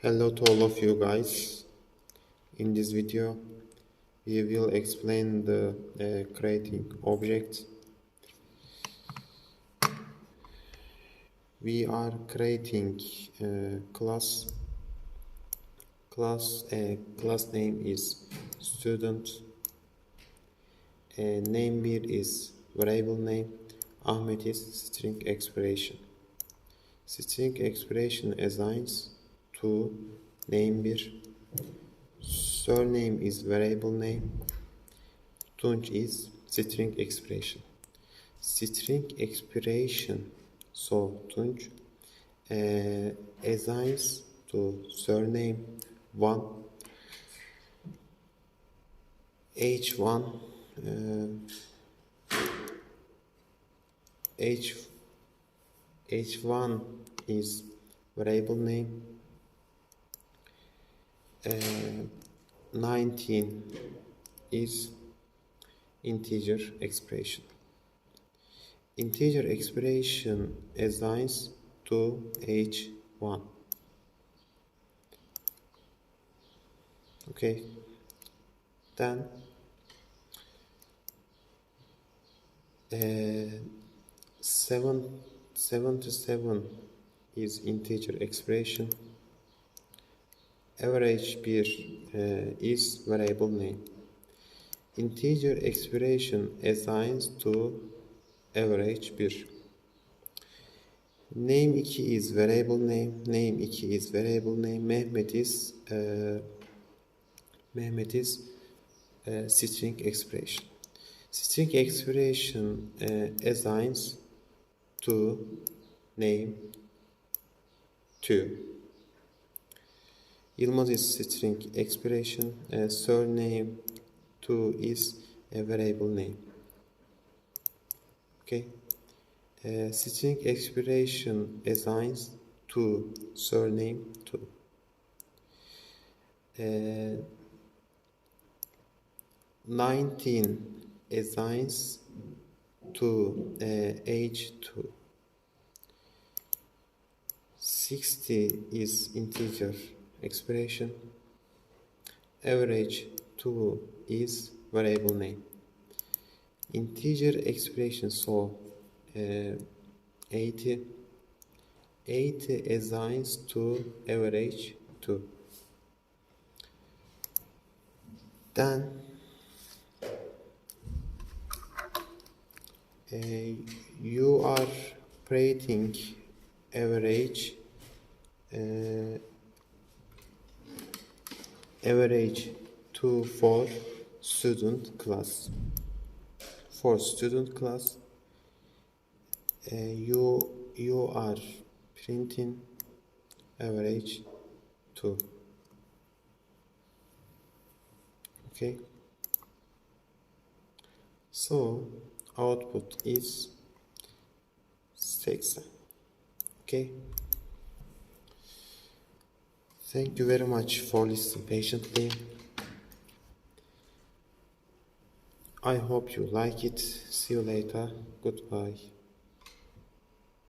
Hello to all of you guys. In this video we will explain the creating object. We are creating class name is student, name bir is variable name, Ahmet is string expression. String expression assigns to name bir, surname is variable name, Tunç is string expression. String expression, so Tunç assigns to surname 1, h1, h1 is variable name, 19 is integer expression. Integer expression assigns to h1. Okay, then 77 is integer expression. Average bir is variable name. Integer expression assigns to average 1. Name 2 is variable name. Name 2 is variable name. Mehmet is string expression. String expression assigns to name 2. Yılmaz is string expression. Surname 2 is a variable name. Okay. String expression assigns to surname 2. 19 assigns to age 2. 60 is integer expression. Average 2 is variable name. Integer expression, so 80 assigns to average 2. Then you are creating average 2 for student class. For student class, you are printing average 2. Okay, so output is 60. Okay, thank you very much for listening patiently. I hope you like it. See you later. Goodbye.